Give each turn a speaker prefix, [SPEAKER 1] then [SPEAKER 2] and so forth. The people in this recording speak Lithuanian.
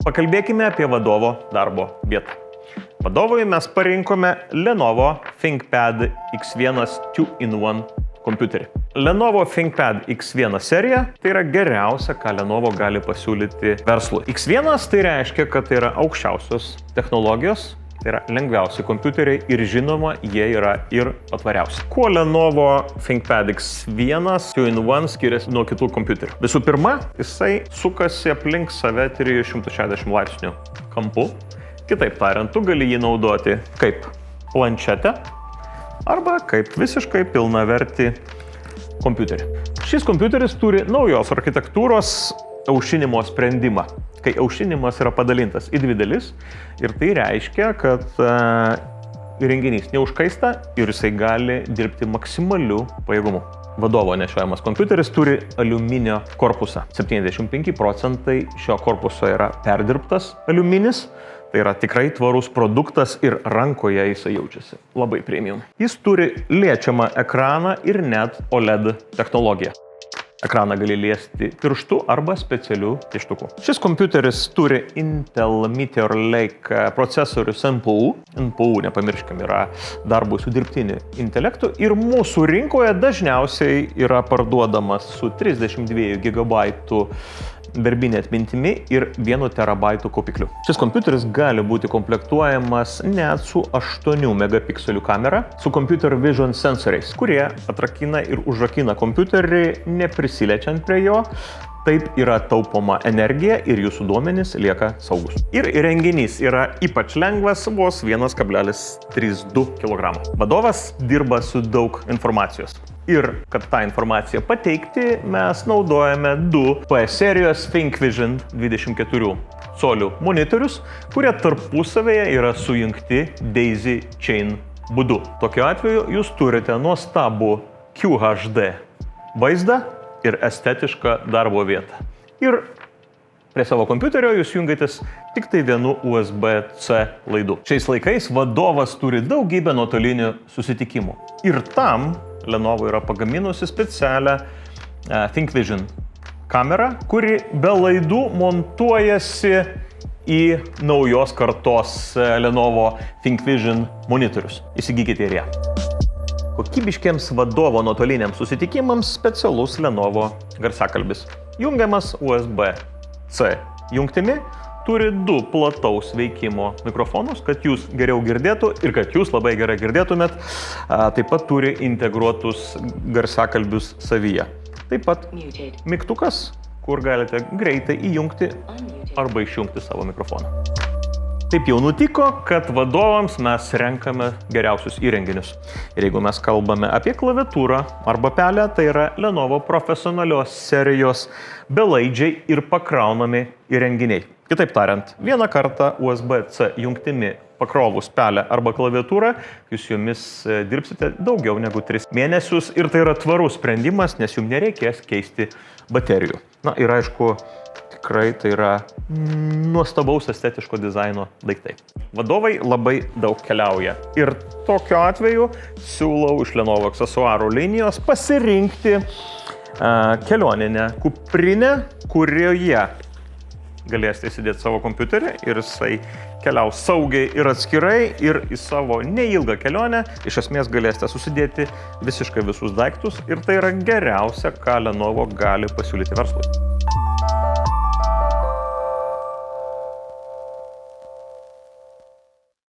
[SPEAKER 1] Pakalbėkime apie vadovo darbo vietą. Vadovui mes parinkome Lenovo ThinkPad X1 2-in-1 kompiuterį. Lenovo ThinkPad X1 serija tai yra geriausia, ką Lenovo gali pasiūlyti verslui. X1 tai reiškia, kad tai yra aukščiausios technologijos, tai yra lengviausi kompiuteriai ir žinoma, jie yra ir patvariausi. Kuo Lenovo ThinkPad X1 2-in-1 skiriasi nuo kitų kompiuterių? Visų pirma, jisai sukasi aplink save 360 laipsnių kampu. Kitaip tariant, tu gali jį naudoti kaip planšetę arba kaip visiškai pilnavertį kompiuterį. Šis kompiuteris turi naujos architektūros aušinimo sprendimą, kai aušinimas yra padalintas į dvi dalis ir tai reiškia, kad įrenginys neužkaista ir jisai gali dirbti maksimaliu pajėgumu. Vadovo nešiojamas kompiuteris turi aliuminio korpusą. 75% šio korpuso yra perdirbtas aliuminis. Tai yra tikrai tvarus produktas ir rankoje jisai jaučiasi labai premium. Jis turi liečiamą ekraną ir net OLED technologiją. Ekraną gali liesti pirštu arba specialiu pieštuku. Šis kompiuteris turi Intel Meteor Lake procesorius NPU. NPU, nepamirškim, yra darbui su dirbtiniu intelektu ir mūsų rinkoje dažniausiai yra parduodamas su 32 GB darbinė atmintimi ir 1 TB kaupikliu. Šis kompiuteris gali būti komplektuojamas net su 8 megapikselių kamera, su Computer Vision sensoriais, kurie atrakina ir užrakina kompiuterį neprisiliečiant prie jo. Taip yra taupoma energija ir jūsų duomenys lieka saugus. Ir įrenginys yra ypač lengvas, vos 1,32 kg. Vadovas dirba su daug informacijos. Ir kad tą informaciją pateikti, mes naudojame du P serijos ThinkVision 24 colių monitorius, kurie tarpusavėje yra sujungti Daisy Chain būdu. Tokiu atveju jūs turite nuostabų QHD vaizdą ir estetišką darbo vietą. Ir prie savo kompiuterio jūs jungiatės tik tai vienu USB-C laidu. Šiais laikais vadovas turi daugybę nuotolinių susitikimų. Ir tam Lenovo yra pagaminusi specialią ThinkVision kamerą, kuri be laidų montuojasi į naujos kartos Lenovo ThinkVision monitorius. Įsigykite ir ją. Kokybiškiems vadovo nuotoliniams susitikimams specialus Lenovo garsiakalbis. Jungiamas USB-C jungtimi, turi du plataus veikimo mikrofonus, kad jūs geriau girdėtų ir kad jūs labai gerai girdėtumėt. Taip pat turi integruotus garsiakalbius savyje. Taip pat mygtukas, kur galite greitai įjungti arba išjungti savo mikrofoną. Taip jau nutiko, kad vadovams mes renkame geriausius įrenginius. Ir jeigu mes kalbame apie klaviatūrą arba pelę, tai yra Lenovo profesionalios serijos belaidžiai ir pakraunami įrenginiai. Kitaip tariant, vieną kartą USB-C jungtimi pakrovus pelę arba klaviatūrą, jūs jomis dirbsite daugiau negu 3 mėnesius ir tai yra tvarus sprendimas, nes jums nereikės keisti baterijų. Na ir aišku, tikrai tai yra nuostabaus estetiško dizaino daiktai. Vadovai labai daug keliauja ir tokiu atveju siūlau iš Lenovo aksesuarų linijos pasirinkti kelioninę kuprinę, kurioje galėsite įsidėti savo kompiuterį ir jisai keliaus saugiai ir atskirai ir į savo neilgą kelionę iš esmės galėsite susidėti visiškai visus daiktus ir tai yra geriausia, ką Lenovo gali pasiūlyti verslui.